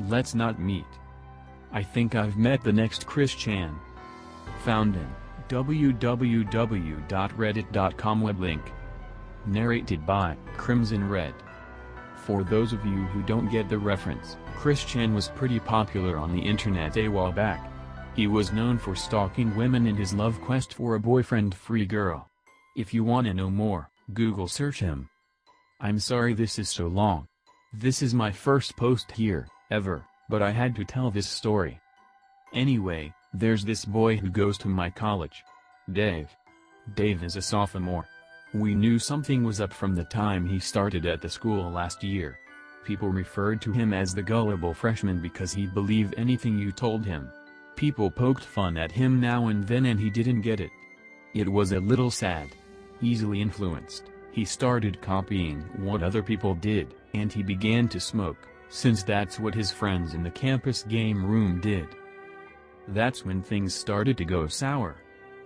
Let's not meet. I think I've met the next Chris Chan. Found in www.reddit.com web link. Narrated by Crimson Red. For those of you who don't get the reference, Chris Chan was pretty popular on the internet a while back. He was known for stalking women in his love quest for a boyfriend-free girl. If you wanna know more, Google search him. I'm sorry this is so long. This is my first post here, ever, but I had to tell this story. Anyway, there's this boy who goes to my college. Dave. Dave is a sophomore. We knew something was up from the time he started at the school last year. People referred to him as the gullible freshman because he'd believe anything you told him. People poked fun at him now and then and he didn't get it. It was a little sad. Easily influenced, he started copying what other people did, and he began to smoke, since that's what his friends in the campus game room did. That's when things started to go sour.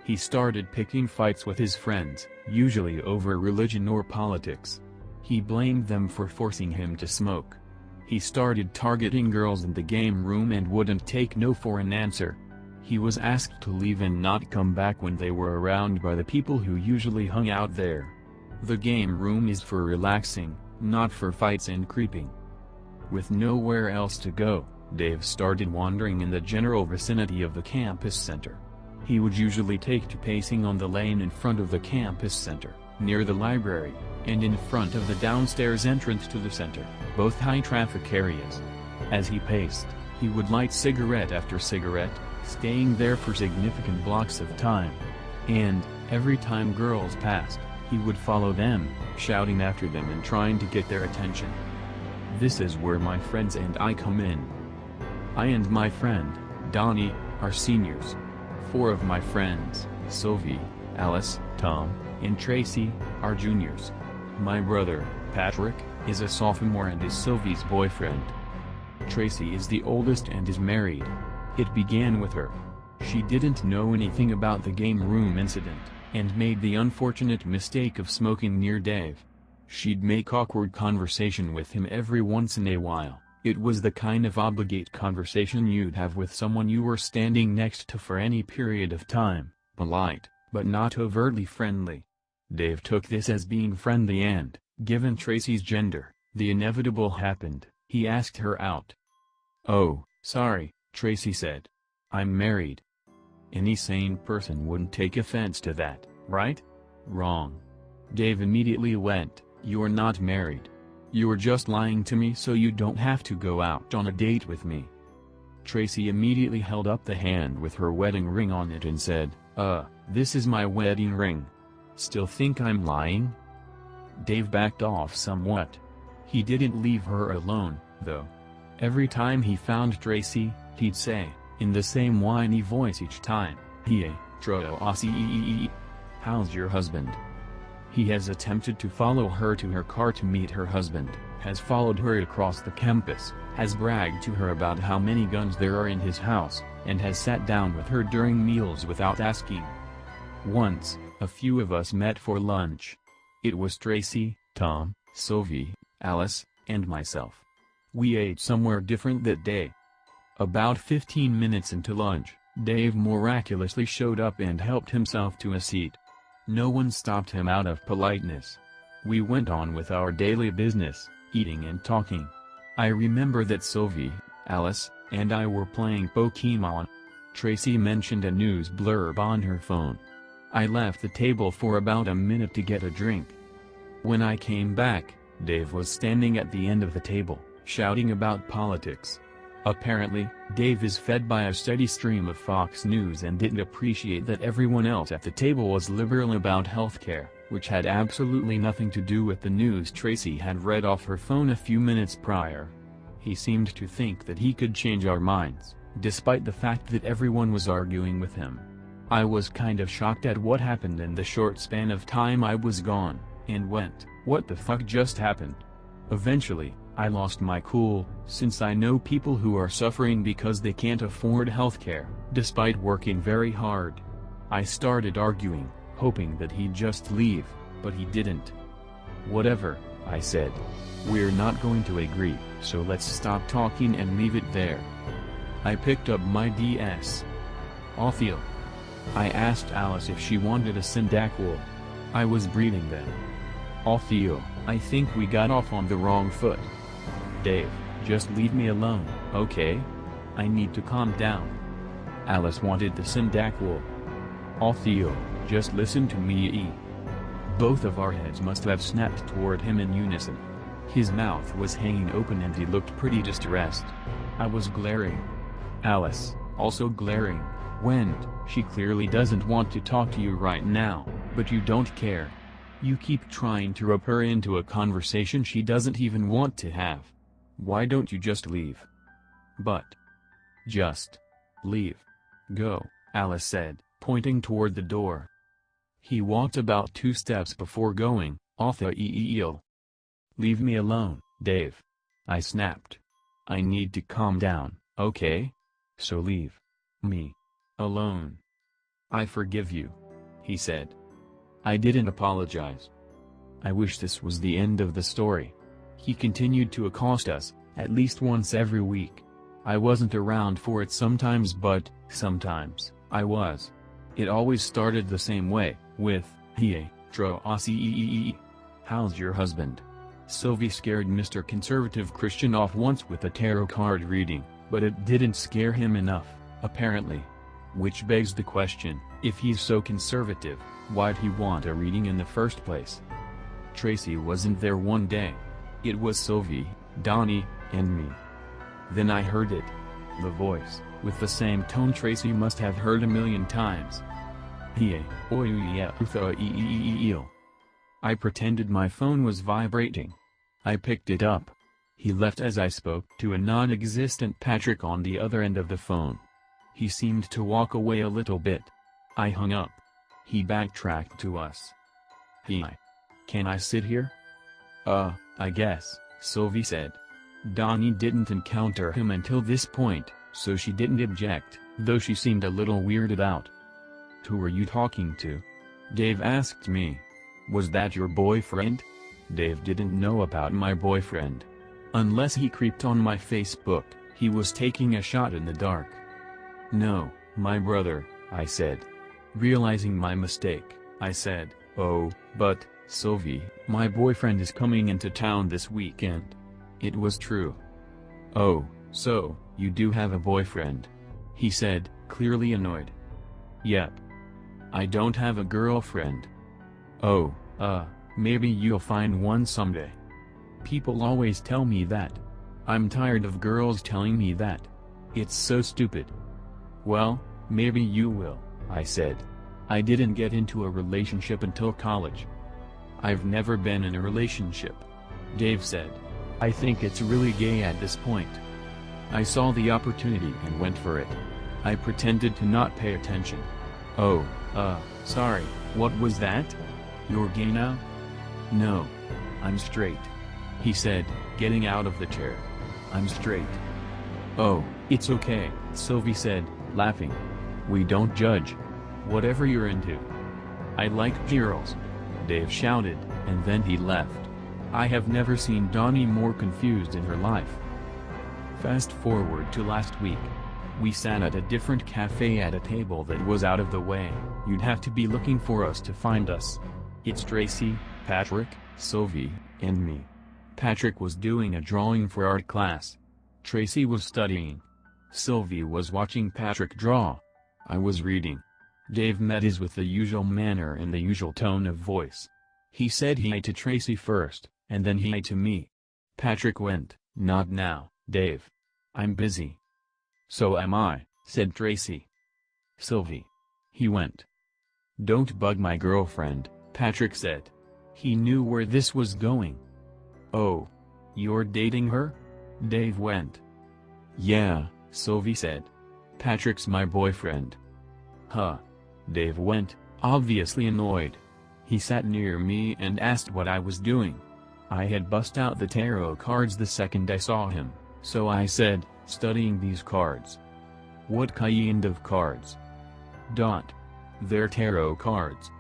He started picking fights with his friends, usually over religion or politics. He blamed them for forcing him to smoke. He started targeting girls in the game room and wouldn't take no for an answer. He was asked to leave and not come back when they were around by the people who usually hung out there. The game room is for relaxing, not for fights and creeping. With nowhere else to go, Dave started wandering in the general vicinity of the campus center. He would usually take to pacing on the lane in front of the campus center, near the library, and in front of the downstairs entrance to the center, both high-traffic areas. As he paced, he would light cigarette after cigarette, staying there for significant blocks of time. And, every time girls passed, he would follow them, shouting after them and trying to get their attention. This is where my friends and I come in. I and my friend, Donnie, are seniors. 4 of my friends, Sylvie, Alice, Tom, and Tracy, are juniors. My brother, Patrick, is a sophomore and is Sylvie's boyfriend. Tracy is the oldest and is married. It began with her. She didn't know anything about the game room incident, and made the unfortunate mistake of smoking near Dave. She'd make awkward conversation with him every once in a while. It was the kind of obligate conversation you'd have with someone you were standing next to for any period of time, polite, but not overtly friendly. Dave took this as being friendly and, given Tracy's gender, the inevitable happened. He asked her out. "Oh, sorry," Tracy said. "I'm married." Any sane person wouldn't take offense to that, right? Wrong. Dave immediately went, "You're not married. You're just lying to me so you don't have to go out on a date with me." Tracy immediately held up the hand with her wedding ring on it and said, This is my wedding ring. Still think I'm lying?" Dave backed off somewhat. He didn't leave her alone, though. Every time he found Tracy, he'd say, in the same whiny voice each time, "Hey, Tracy, how's your husband?" He has attempted to follow her to her car to meet her husband, has followed her across the campus, has bragged to her about how many guns there are in his house, and has sat down with her during meals without asking. Once, a few of us met for lunch. It was Tracy, Tom, Sylvie, Alice, and myself. We ate somewhere different that day. About 15 minutes into lunch, Dave miraculously showed up and helped himself to a seat. No one stopped him out of politeness. We went on with our daily business, eating and talking. I remember that Sylvie, Alice, and I were playing Pokemon. Tracy mentioned a news blurb on her phone. I left the table for about a minute to get a drink. When I came back, Dave was standing at the end of the table, shouting about politics. Apparently, Dave is fed by a steady stream of Fox News and didn't appreciate that everyone else at the table was liberal about healthcare, which had absolutely nothing to do with the news Tracy had read off her phone a few minutes prior. He seemed to think that he could change our minds, despite the fact that everyone was arguing with him. I was kind of shocked at what happened in the short span of time I was gone, and went, "What the fuck just happened?" Eventually, I lost my cool, since I know people who are suffering because they can't afford healthcare, despite working very hard. I started arguing, hoping that he'd just leave, but he didn't. Whatever, I said. We're not going to agree, so let's stop talking and leave it there. I picked up my DS. Othio. I asked Alice if she wanted a Cyndaquil. I was breeding then. Othio, I think we got off on the wrong foot. Dave, just leave me alone, okay? I need to calm down. Alice wanted the Cyndaquil. Othio, just listen to me. Both of our heads must have snapped toward him in unison. His mouth was hanging open and he looked pretty distressed. I was glaring. Alice, also glaring. Wend, she clearly doesn't want to talk to you right now, but you don't care. You keep trying to rope her into a conversation she doesn't even want to have. Why don't you just leave? But. Just. Leave. Go, Alice said, pointing toward the door. He walked about 2 steps before going, Othio. Leave me alone, Dave. I snapped. I need to calm down, okay? So leave me alone. I forgive you, he said. I didn't apologize. I wish this was the end of the story. He continued to accost us, at least once every week. I wasn't around for it sometimes, but sometimes I was. It always started the same way, with, how's your husband? Sylvie scared Mr. Conservative Christian off once with a tarot card reading, but it didn't scare him enough, apparently. Which begs the question, if he's so conservative, why'd he want a reading in the first place? Tracy wasn't there one day. It was Sylvie, Donnie, and me. Then I heard it. The voice, with the same tone Tracy must have heard a million times. I pretended my phone was vibrating. I picked it up. He left as I spoke to a non-existent Patrick on the other end of the phone. He seemed to walk away a little bit. I hung up. He backtracked to us. Can I sit here? I guess, Sylvie said. Donnie didn't encounter him until this point, so she didn't object, though she seemed a little weirded out. Who were you talking to? Dave asked me. Was that your boyfriend? Dave didn't know about my boyfriend. Unless he creeped on my Facebook, he was taking a shot in the dark. No, my brother, I said. Realizing my mistake, I said, oh, but, Sylvie, my boyfriend is coming into town this weekend. It was true. Oh, so, you do have a boyfriend? He said, clearly annoyed. Yep. I don't have a girlfriend. Oh, maybe you'll find one someday. People always tell me that. I'm tired of girls telling me that. It's so stupid. Well, maybe you will, I said. I didn't get into a relationship until college. I've never been in a relationship. Dave said. I think it's really gay at this point. I saw the opportunity and went for it. I pretended to not pay attention. Oh, sorry, what was that? You're gay now? No. I'm straight. He said, getting out of the chair. I'm straight. Oh, it's okay, Sylvie said, laughing. We don't judge. Whatever you're into. I like girls. Dave shouted, and then he left. I have never seen Donnie more confused in her life. Fast forward to last week. We sat at a different cafe at a table that was out of the way. You'd have to be looking for us to find us. It's Tracy, Patrick, Sylvie, and me. Patrick was doing a drawing for art class. Tracy was studying. Sylvie was watching Patrick draw. I was reading. Dave met us with the usual manner and the usual tone of voice. He said hi to Tracy first, and then hi to me. Patrick went, not now, Dave. I'm busy. So am I, said Tracy. Sylvie. He went. Don't bug my girlfriend, Patrick said. He knew where this was going. Oh. You're dating her? Dave went. Yeah, Sylvie said. Patrick's my boyfriend. Huh. Dave went, obviously annoyed. He sat near me and asked what I was doing. I had bust out the tarot cards the second I saw him, so I said, studying these cards. What kind of cards? They're tarot cards.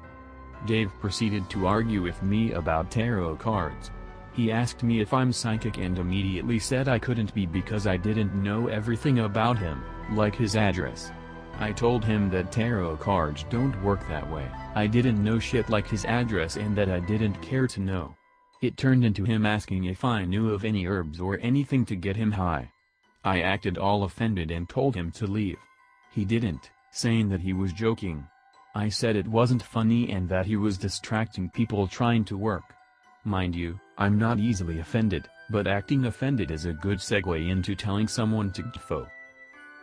Dave proceeded to argue with me about tarot cards. He asked me if I'm psychic and immediately said I couldn't be because I didn't know everything about him, like his address. I told him that tarot cards don't work that way. I didn't know shit like his address and that I didn't care to know. It turned into him asking if I knew of any herbs or anything to get him high. I acted all offended and told him to leave. He didn't, saying that he was joking. I said it wasn't funny and that he was distracting people trying to work. Mind you, I'm not easily offended, but acting offended is a good segue into telling someone to gfo.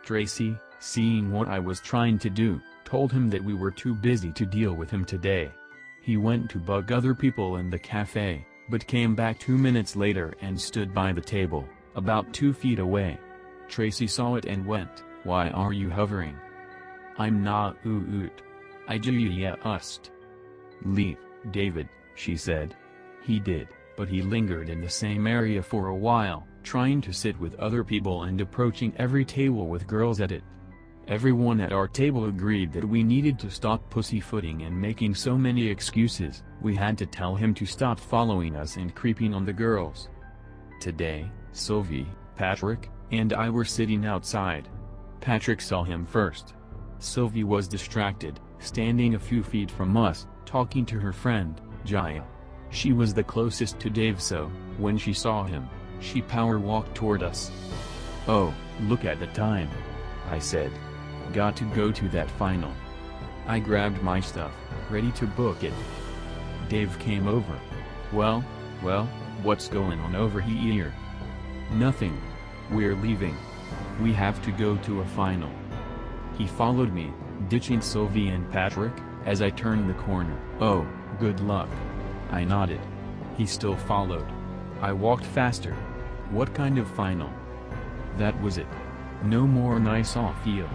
Tracy, seeing what I was trying to do, told him that we were too busy to deal with him today. He went to bug other people in the cafe, but came back 2 minutes later and stood by the table, about 2 feet away. Tracy saw it and went, "Why are you hovering?" "I'm not oot. I just leave, David," she said. He did, but he lingered in the same area for a while, trying to sit with other people and approaching every table with girls at it. Everyone at our table agreed that we needed to stop pussyfooting and making so many excuses. We had to tell him to stop following us and creeping on the girls. Today, Sylvie, Patrick, and I were sitting outside. Patrick saw him first. Sylvie was distracted, standing a few feet from us, talking to her friend, Jaya. She was the closest to Dave, so, when she saw him, she power-walked toward us. "Oh, look at the time," I said. "Got to go to that final." I grabbed my stuff, ready to book it. Dave came over. Well, what's going on over here?" "Nothing. We're leaving. We have to go to a final." He followed me, ditching Sylvie and Patrick, as I turned the corner. "Oh, good luck." I nodded. He still followed. I walked faster. "What kind of final?" That was it. No more nice off feel.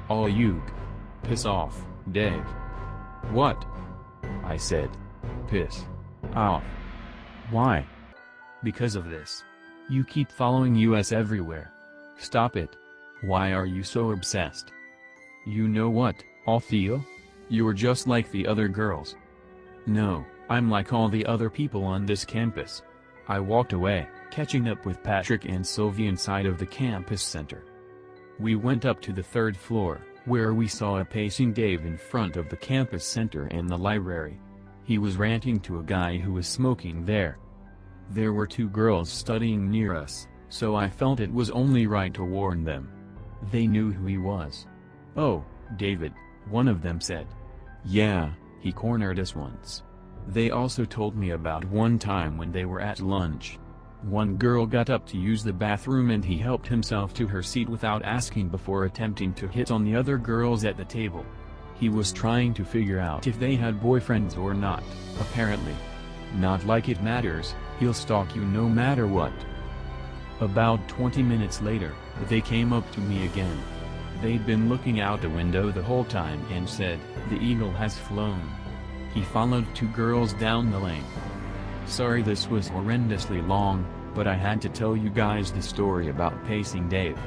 "All you piss off, Dave." "What?" I said. "Piss off." "Why?" "Because of this. You keep following us everywhere. Stop it. Why are you so obsessed?" "You know what, Althea? You're just like the other girls." "No, I'm like all the other people on this campus." I walked away, catching up with Patrick and Sylvie inside of the campus center. We went up to the 3rd floor, where we saw a pacing Dave in front of the campus center and the library. He was ranting to a guy who was smoking there. There were 2 girls studying near us, so I felt it was only right to warn them. They knew who he was. "Oh, David," one of them said. "Yeah, he cornered us once." They also told me about one time when they were at lunch. One girl got up to use the bathroom and he helped himself to her seat without asking before attempting to hit on the other girls at the table. He was trying to figure out if they had boyfriends or not, apparently. Not like it matters, he'll stalk you no matter what. About 20 minutes later, they came up to me again. They'd been looking out the window the whole time and said, "The eagle has flown." He followed 2 girls down the lane. Sorry this was horrendously long, but I had to tell you guys the story about pacing Dave.